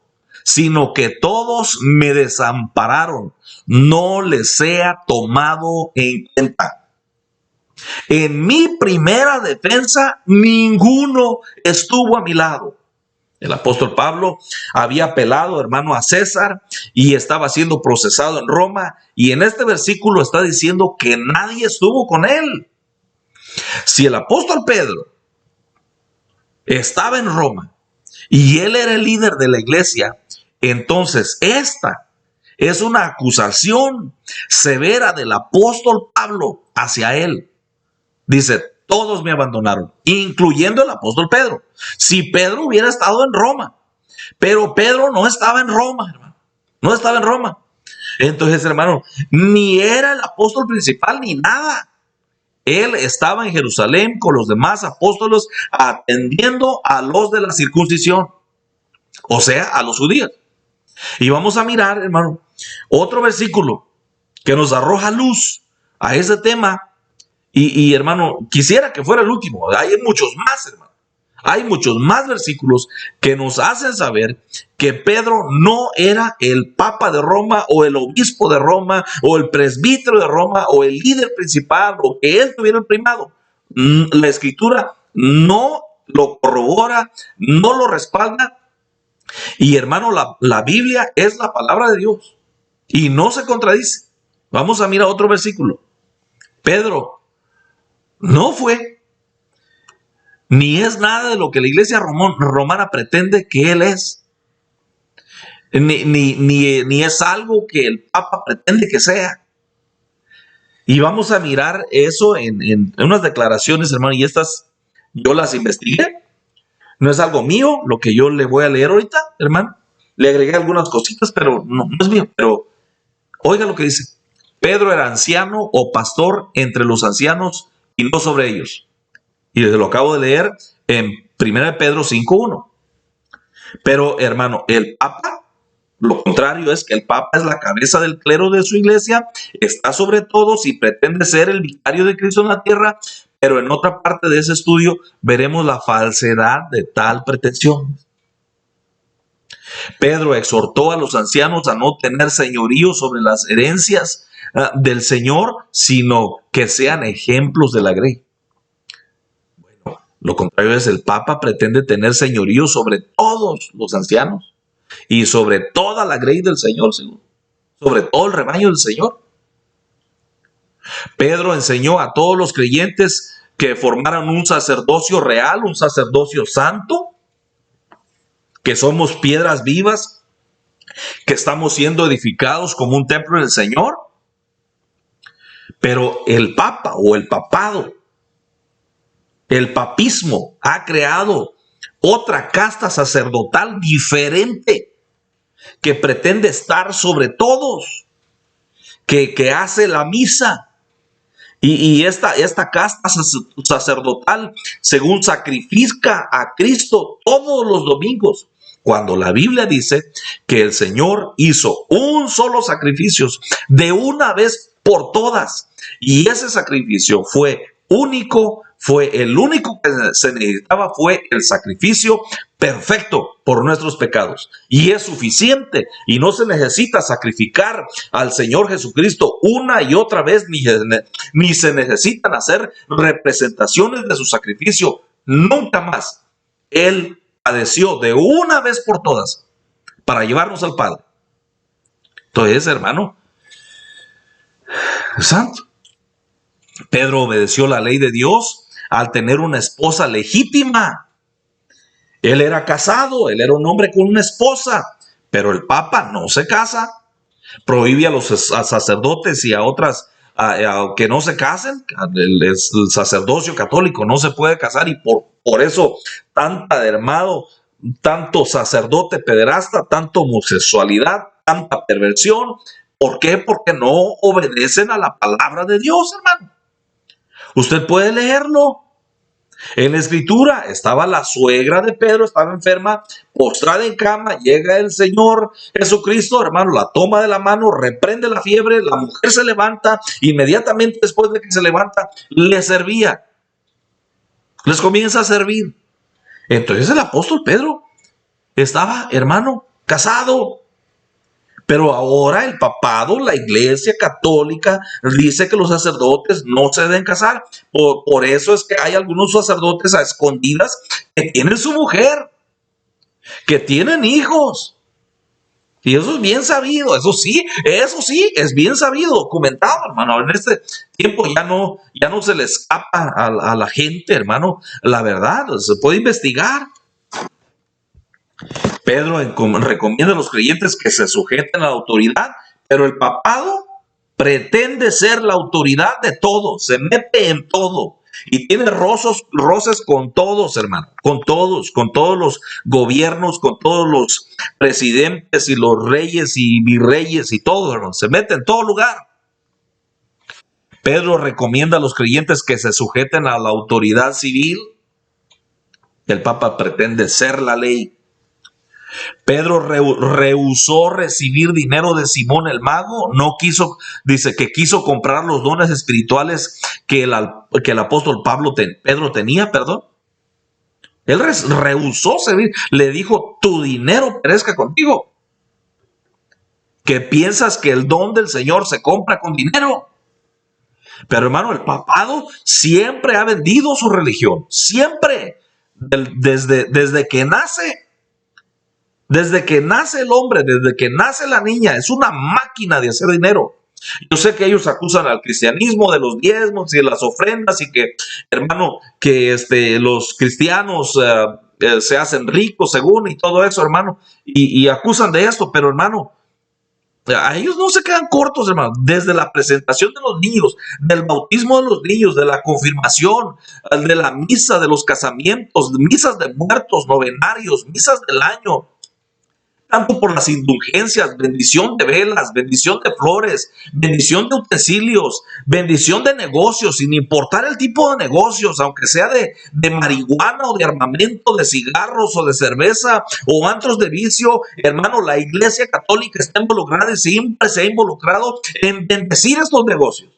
sino que todos me desampararon. No les sea tomado en cuenta. En mi primera defensa, ninguno estuvo a mi lado. El apóstol Pablo había apelado, hermano, a César y estaba siendo procesado en Roma. Y en este versículo está diciendo que nadie estuvo con él. Si el apóstol Pedro estaba en Roma y él era el líder de la iglesia, entonces esta es una acusación severa del apóstol Pablo hacia él. Dice, todos me abandonaron, incluyendo el apóstol Pedro. Si Pedro hubiera estado en Roma, pero Pedro no estaba en Roma, hermano. No estaba en Roma. Entonces, hermano, ni era el apóstol principal ni nada. Él estaba en Jerusalén con los demás apóstoles atendiendo a los de la circuncisión, o sea, a los judíos. Y vamos a mirar, hermano, otro versículo que nos arroja luz a ese tema. Y hermano, quisiera que fuera el último. Hay muchos más, hermano. Hay muchos más versículos que nos hacen saber que Pedro no era el papa de Roma o el obispo de Roma o el presbítero de Roma o el líder principal o que él tuviera el primado. La escritura no lo corrobora, no lo respalda. Y hermano, la Biblia es la palabra de Dios y no se contradice. Vamos a mirar otro versículo. Pedro no fue, ni es nada de lo que la iglesia romana pretende que él es, ni es algo que el Papa pretende que sea. Y vamos a mirar eso en unas declaraciones, hermano, y estas yo las investigué. No es algo mío lo que yo le voy a leer ahorita, hermano. Le agregué algunas cositas, pero no es mío. Pero oiga lo que dice. Pedro era anciano o pastor entre los ancianos y no sobre ellos. Y desde lo acabo de leer en 1 Pedro 5:1. Pero, hermano, el Papa, lo contrario es que el Papa es la cabeza del clero de su iglesia, está sobre todos y pretende ser el vicario de Cristo en la tierra, pero en otra parte de ese estudio veremos la falsedad de tal pretensión. Pedro exhortó a los ancianos a no tener señorío sobre las herencias del Señor, sino que sean ejemplos de la grey. Bueno, lo contrario es el Papa pretende tener señorío sobre todos los ancianos y sobre toda la grey del Señor, sobre todo el rebaño del Señor. Pedro enseñó a todos los creyentes que formaran un sacerdocio real, un sacerdocio santo, que somos piedras vivas, que estamos siendo edificados como un templo del Señor. Pero el Papa o el papado, el papismo ha creado otra casta sacerdotal diferente que pretende estar sobre todos, que hace la misa. Y esta casta sacerdotal, según sacrifica a Cristo todos los domingos, cuando la Biblia dice que el Señor hizo un solo sacrificio de una vez por todas. Y ese sacrificio fue único, fue el único que se necesitaba, fue el sacrificio perfecto por nuestros pecados. Y es suficiente, y no se necesita sacrificar al Señor Jesucristo una y otra vez, ni se necesitan hacer representaciones de su sacrificio. Nunca más. Él padeció de una vez por todas para llevarnos al Padre. Entonces, hermano, santo, Pedro obedeció la ley de Dios al tener una esposa legítima. Él era casado, él era un hombre con una esposa, pero el Papa no se casa. Prohíbe a los sacerdotes y a otras a que no se casen. El sacerdocio católico no se puede casar, y por eso tanta hermano, tanto sacerdote pederasta, tanta homosexualidad, tanta perversión. ¿Por qué? Porque no obedecen a la palabra de Dios, hermano. Usted puede leerlo. En la escritura estaba la suegra de Pedro, estaba enferma, postrada en cama, llega el Señor Jesucristo, hermano, la toma de la mano, reprende la fiebre, la mujer se levanta, inmediatamente después de que se levanta, le servía, les comienza a servir. Entonces el apóstol Pedro estaba, hermano, casado. Pero ahora el papado, la iglesia católica, dice que los sacerdotes no se deben casar. Por eso es que hay algunos sacerdotes a escondidas que tienen su mujer, que tienen hijos. Y eso es bien sabido, eso sí, es bien sabido, documentado, hermano. En este tiempo ya no se le escapa a la gente, hermano, la verdad, se puede investigar. Pedro recomienda a los creyentes que se sujeten a la autoridad, pero el papado pretende ser la autoridad de todo, se mete en todo y tiene roces con todos, hermano, con todos los gobiernos, con todos los presidentes y los reyes y virreyes y todo, hermano, se mete en todo lugar. Pedro recomienda a los creyentes que se sujeten a la autoridad civil. El Papa pretende ser la ley. Pedro rehusó recibir dinero de Simón el mago, dice que quiso comprar los dones espirituales que el apóstol Pedro tenía, perdón. Él rehusó servir, le dijo, tu dinero perezca contigo. ¿Que piensas que el don del Señor se compra con dinero? Pero hermano, el papado siempre ha vendido su religión, siempre, desde que nace. Desde que nace el hombre, desde que nace la niña, es una máquina de hacer dinero. Yo sé que ellos acusan al cristianismo de los diezmos y de las ofrendas y que, hermano, que los cristianos se hacen ricos según y todo eso, hermano, y acusan de esto, pero hermano, a ellos no se quedan cortos, hermano. Desde la presentación de los niños, del bautismo de los niños, de la confirmación, de la misa, de los casamientos, misas de muertos, novenarios, misas del año, tanto por las indulgencias, bendición de velas, bendición de flores, bendición de utensilios, bendición de negocios, sin importar el tipo de negocios, aunque sea de marihuana o de armamento, de cigarros o de cerveza o antros de vicio, hermano, la iglesia católica está involucrada y siempre se ha involucrado en bendecir estos negocios.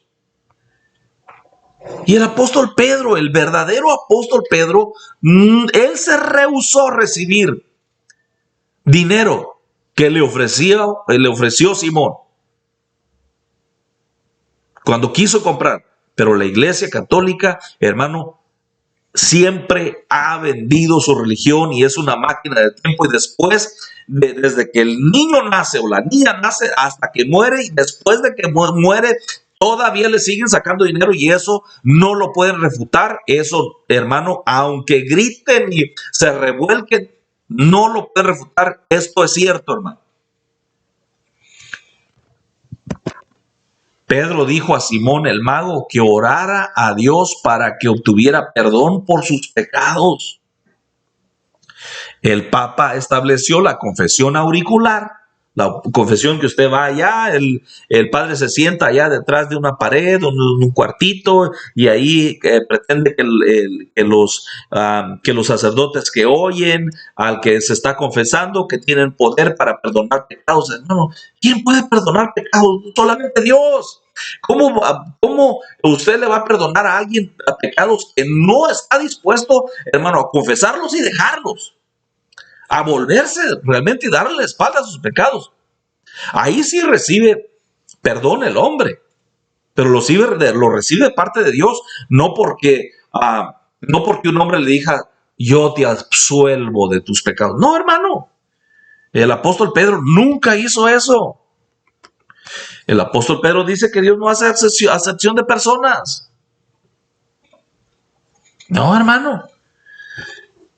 Y el apóstol Pedro, el verdadero apóstol Pedro, él se rehusó a recibir dinero que le ofreció Simón cuando quiso comprar. Pero la iglesia católica, hermano, siempre ha vendido su religión y es una máquina de tiempo. Y después, desde que el niño nace o la niña nace hasta que muere, y después de que muere, todavía le siguen sacando dinero, y eso no lo pueden refutar. Eso, hermano, aunque griten y se revuelquen, no lo puede refutar. Esto es cierto, hermano. Pedro dijo a Simón el mago que orara a Dios para que obtuviera perdón por sus pecados. El Papa estableció la confesión auricular, La confesión que usted va allá, el padre se sienta allá detrás de una pared, en un cuartito, y ahí pretende que los sacerdotes que oyen al que se está confesando, que tienen poder para perdonar pecados. Hermano, ¿quién puede perdonar pecados? Solamente Dios. ¿Cómo usted le va a perdonar a alguien a pecados que no está dispuesto, hermano, a confesarlos y dejarlos? A volverse realmente y darle la espalda a sus pecados. Ahí sí recibe perdón el hombre, pero lo recibe de parte de Dios, no porque un hombre le diga, yo te absuelvo de tus pecados. No, hermano, el apóstol Pedro nunca hizo eso. El apóstol Pedro dice que Dios no hace acepción de personas. No, hermano.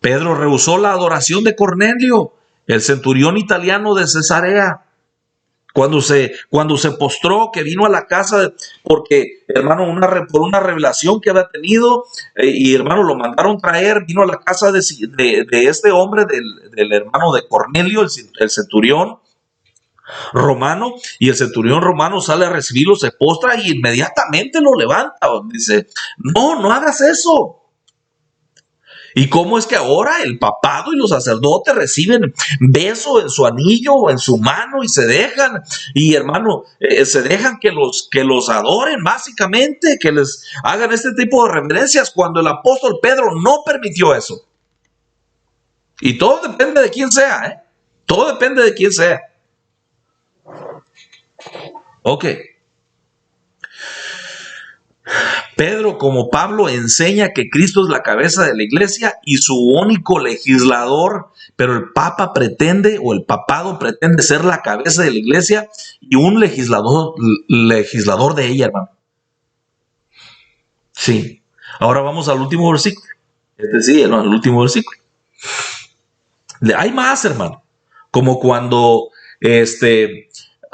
Pedro rehusó la adoración de Cornelio, el centurión italiano de Cesarea, cuando se postró, que vino a la casa, porque, hermano, por una revelación que había tenido, y hermano, lo mandaron traer, vino a la casa de este hombre, del hermano de Cornelio, el centurión romano, y el centurión romano sale a recibirlo, se postra y inmediatamente lo levanta. Dice, no hagas eso. ¿Y cómo es que ahora el papado y los sacerdotes reciben beso en su anillo o en su mano y se dejan, y hermano, se dejan que los adoren básicamente, que les hagan este tipo de reverencias, cuando el apóstol Pedro no permitió eso? Y todo depende de quién sea, ¿eh? Todo depende de quién sea. Ok. Pedro, como Pablo, enseña que Cristo es la cabeza de la iglesia y su único legislador, pero el Papa pretende, o el papado pretende ser la cabeza de la iglesia y un legislador de ella, hermano. Sí. Ahora vamos al último versículo. Sí, el último versículo. Hay más, hermano. Como cuando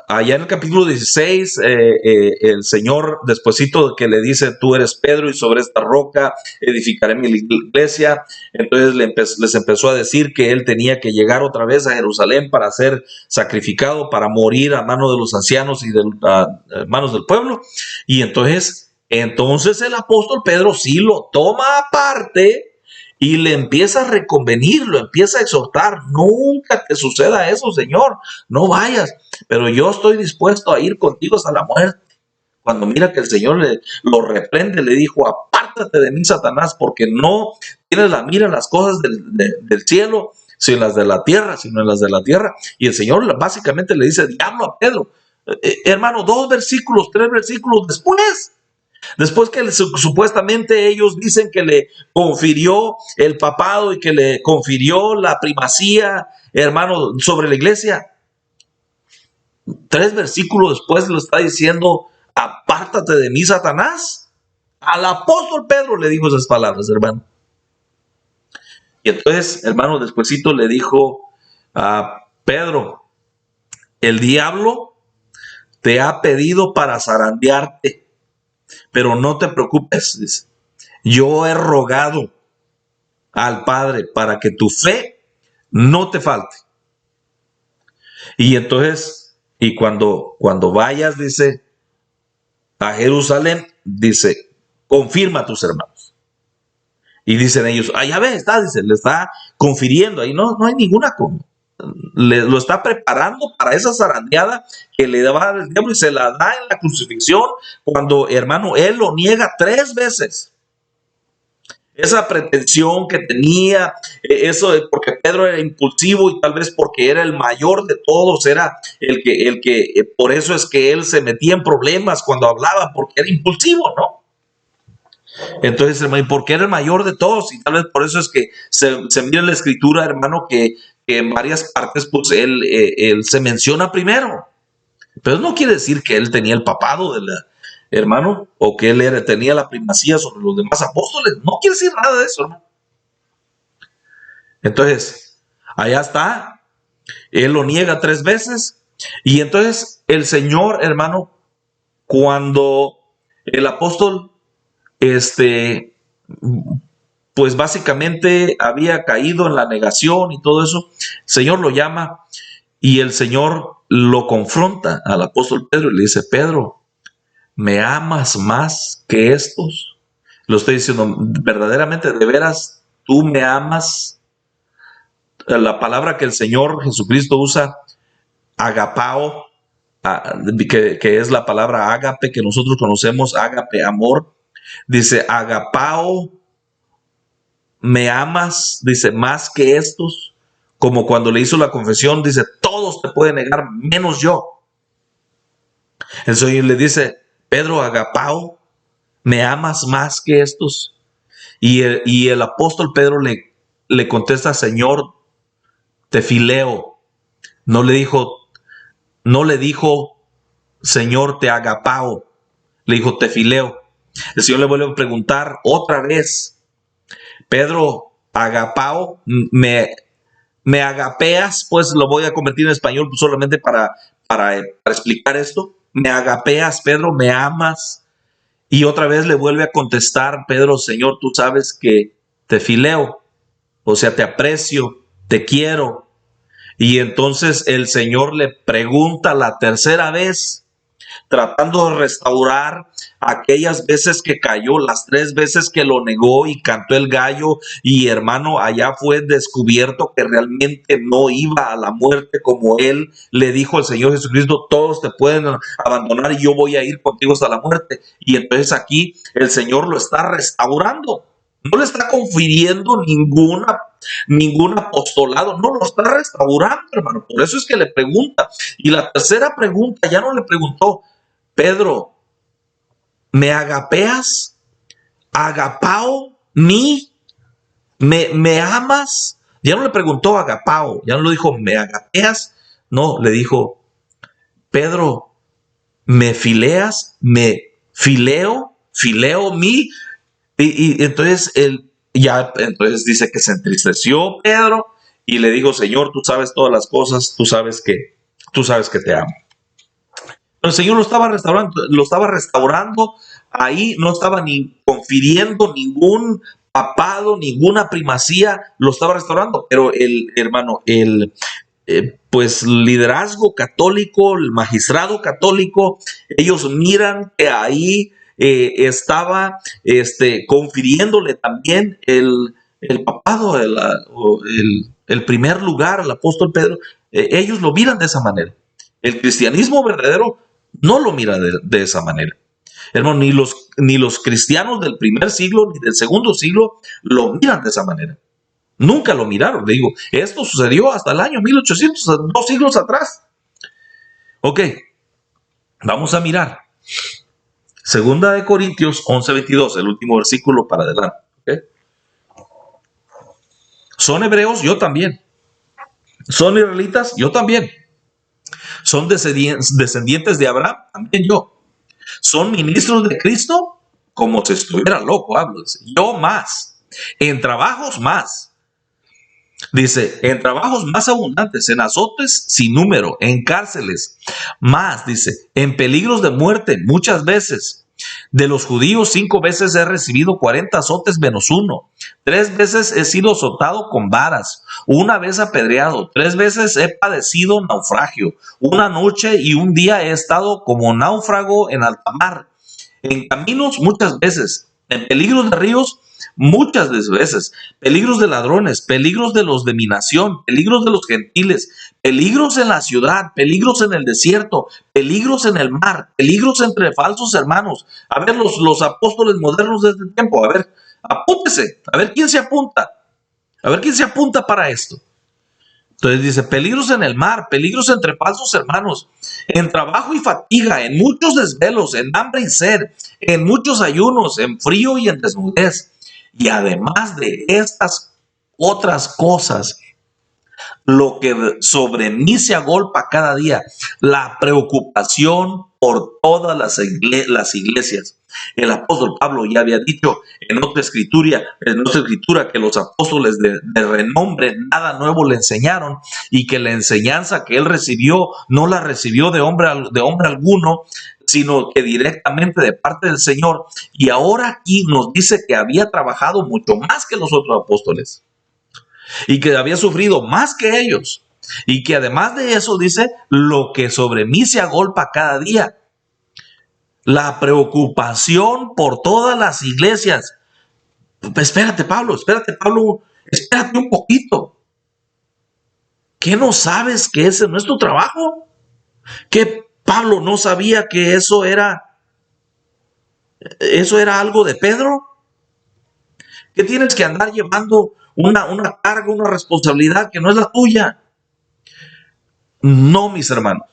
allá en el capítulo 16, el Señor, despuesito de que le dice, tú eres Pedro y sobre esta roca edificaré mi iglesia, entonces les empezó a decir que él tenía que llegar otra vez a Jerusalén para ser sacrificado, para morir a manos de los ancianos y a manos del pueblo. Y entonces el apóstol Pedro sí lo toma aparte y le empieza a reconvenir, lo empieza a exhortar. Nunca te suceda eso, Señor, no vayas, pero yo estoy dispuesto a ir contigo hasta la muerte. Cuando mira que el Señor lo reprende, le dijo, apártate de mí, Satanás, porque no tienes la mira en las cosas del cielo, sino en las de la tierra, Y el Señor básicamente le dice, diablo a Pedro. Hermano, 3 versículos después que supuestamente ellos dicen que le confirió el papado y que le confirió la primacía, hermano, sobre la iglesia, 3 versículos después le está diciendo, apártate de mí, Satanás. Al apóstol Pedro le dijo esas palabras, hermano. Y entonces, hermano, despuesito le dijo a Pedro, el diablo te ha pedido para zarandearte, pero no te preocupes, dice, yo he rogado al Padre para que tu fe no te falte. Y entonces, cuando vayas, dice, a Jerusalén, dice, confirma a tus hermanos. Y dicen ellos, ya ves, dice, le está confiriendo, ahí no hay ninguna lo está preparando para esa zarandeada que le va al diablo, y se la da en la crucifixión, cuando, hermano, él lo niega 3 veces. Esa pretensión que tenía, eso de porque Pedro era impulsivo y tal vez porque era el mayor de todos, era el que por eso es que él se metía en problemas cuando hablaba, porque era impulsivo, ¿no? Entonces, hermano, porque era el mayor de todos, y tal vez por eso es que se mira en la escritura, hermano, que en varias partes, pues él se menciona primero. Pero no quiere decir que él tenía el papado hermano, o que él tenía la primacía sobre los demás apóstoles. No quiere decir nada de eso, hermano. Entonces, allá está. Él lo niega 3 veces. Y entonces el Señor, hermano, cuando el apóstol, pues básicamente había caído en la negación y todo eso, el Señor lo llama, y el Señor lo confronta al apóstol Pedro y le dice, Pedro, ¿me amas más que estos? Lo estoy diciendo, verdaderamente, de veras, tú me amas. La palabra que el Señor Jesucristo usa, agapao, que es la palabra ágape que nosotros conocemos, ágape, amor. Dice, agapao, ¿me amas? Dice, más que estos. Como cuando le hizo la confesión, dice, todos te pueden negar, menos yo. El Señor le dice, Pedro, agapao, ¿me amas más que estos? Y el apóstol Pedro le contesta, Señor, te fileo. No le dijo, Señor, te agapao. Le dijo, te fileo. El Señor le vuelve a preguntar otra vez, Pedro, agapao, me agapeas, pues lo voy a convertir en español solamente para explicar esto. Me agapeas, Pedro, me amas. Y otra vez le vuelve a contestar Pedro, Señor, tú sabes que te fileo, o sea, te aprecio, te quiero. Y entonces el Señor le pregunta la tercera vez, tratando de restaurar aquellas veces que cayó, las 3 veces que lo negó y cantó el gallo, y hermano, allá fue descubierto que realmente no iba a la muerte como él le dijo al Señor Jesucristo, todos te pueden abandonar y yo voy a ir contigo hasta la muerte. Y entonces aquí el Señor lo está restaurando. No le está confiriendo ningún apostolado, no lo está restaurando, hermano. Por eso es que le pregunta. Y la tercera pregunta ya no le preguntó, Pedro, ¿me agapeas? ¿Agapao? ¿Me amas? Ya no le preguntó agapao, ya no le dijo, ¿me agapeas? No, le dijo, Pedro, ¿me fileas? ¿Me fileo mí? Y entonces entonces dice que se entristeció Pedro y le dijo, Señor, tú sabes todas las cosas, tú sabes que te amo. Pero el Señor lo estaba restaurando ahí, no estaba ni confiriendo ningún papado, ninguna primacía, lo estaba restaurando. Pero el hermano, pues liderazgo católico, el magistrado católico, ellos miran que ahí estaba confiriéndole también el papado, el primer lugar al apóstol Pedro. Ellos lo miran de esa manera. El cristianismo verdadero no lo mira de esa manera. Hermano, ni los cristianos del primer siglo ni del segundo siglo lo miran de esa manera. Nunca lo miraron. Le digo, esto sucedió hasta el año 1800, 2 siglos atrás. Ok, vamos a mirar. Segunda de Corintios 11:22, el último versículo para adelante. ¿Okay? ¿Son hebreos? Yo también. ¿Son israelitas? Yo también. ¿Son descendientes de Abraham? También yo. ¿Son ministros de Cristo? Como si estuviera loco, hablo. Yo más. En trabajos más. Dice, en trabajos más abundantes, en azotes sin número, en cárceles más, dice, en peligros de muerte muchas veces. De los judíos 5 veces he recibido 40 azotes menos 1. 3 veces he sido azotado con varas. 1 vez apedreado. 3 veces he padecido naufragio. 1 noche y 1 día he estado como náufrago en alta mar. En caminos muchas veces. En peligros de ríos muchas veces, peligros de ladrones, peligros de los de mi nación, peligros de los gentiles, peligros en la ciudad, peligros en el desierto, peligros en el mar, peligros entre falsos hermanos. A ver, los apóstoles modernos de este tiempo, a ver, apúntese, a ver quién se apunta, para esto. Entonces dice, peligros en el mar, peligros entre falsos hermanos, en trabajo y fatiga, en muchos desvelos, en hambre y sed, en muchos ayunos, en frío y en desnudez. Y además de estas otras cosas, lo que sobre mí se agolpa cada día, la preocupación por todas las iglesias. El apóstol Pablo ya había dicho en otra escritura que los apóstoles de renombre nada nuevo le enseñaron y que la enseñanza que él recibió no la recibió de hombre alguno, sino que directamente de parte del Señor. Y ahora aquí nos dice que había trabajado mucho más que los otros apóstoles y que había sufrido más que ellos. Y que además de eso dice, lo que sobre mí se agolpa cada día. La preocupación por todas las iglesias. Espérate, Pablo, espérate un poquito. ¿Qué no sabes que ese no es tu trabajo? ¿Que Pablo no sabía que eso era algo de Pedro? ¿Que tienes que andar llevando una carga, una responsabilidad que no es la tuya? No, mis hermanos,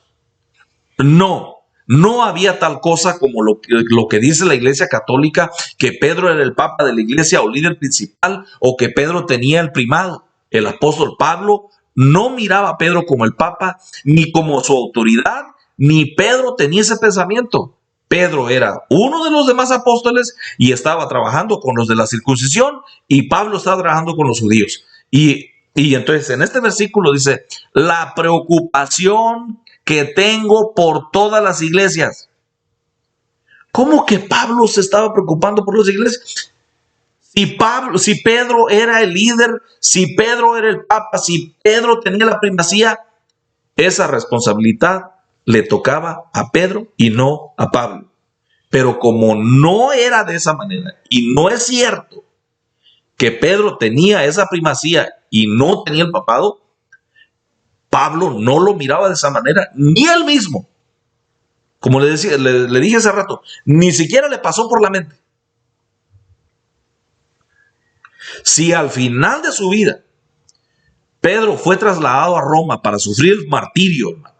no había tal cosa como lo que dice la Iglesia Católica, que Pedro era el papa de la iglesia o líder principal, o que Pedro tenía el primado. El apóstol Pablo no miraba a Pedro como el papa, ni como su autoridad, ni Pedro tenía ese pensamiento. Pedro era uno de los demás apóstoles y estaba trabajando con los de la circuncisión, y Pablo estaba trabajando con los judíos. Y entonces en este versículo dice, la preocupación que tengo por todas las iglesias. ¿Cómo que Pablo se estaba preocupando por las iglesias? Si Pedro era el líder, si Pedro era el papa, si Pedro tenía la primacía, esa responsabilidad le tocaba a Pedro y no a Pablo. Pero como no era de esa manera, y no es cierto que Pedro tenía esa primacía y no tenía el papado, Pablo no lo miraba de esa manera, ni él mismo. Como le dije hace rato, ni siquiera le pasó por la mente. Si al final de su vida Pedro fue trasladado a Roma para sufrir el martirio, hermano,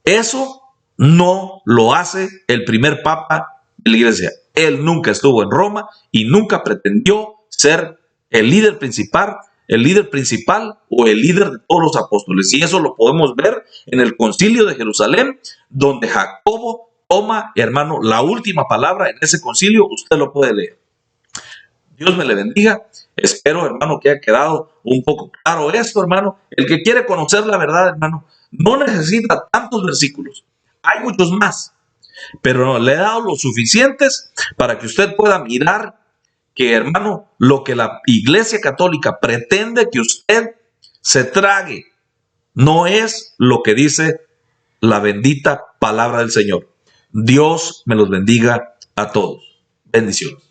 eso no lo hace el primer papa de la iglesia. Él nunca estuvo en Roma y nunca pretendió ser el líder principal o el líder de todos los apóstoles. Y eso lo podemos ver en el Concilio de Jerusalén, donde Jacobo toma, hermano, la última palabra en ese concilio. Usted lo puede leer. Dios me le bendiga. Espero, hermano, que haya quedado un poco claro esto, hermano. El que quiere conocer la verdad, hermano, no necesita tantos versículos. Hay muchos más, pero no, le he dado los suficientes para que usted pueda mirar que, hermano, lo que la Iglesia Católica pretende que usted se trague no es lo que dice la bendita palabra del Señor. Dios me los bendiga a todos. Bendiciones.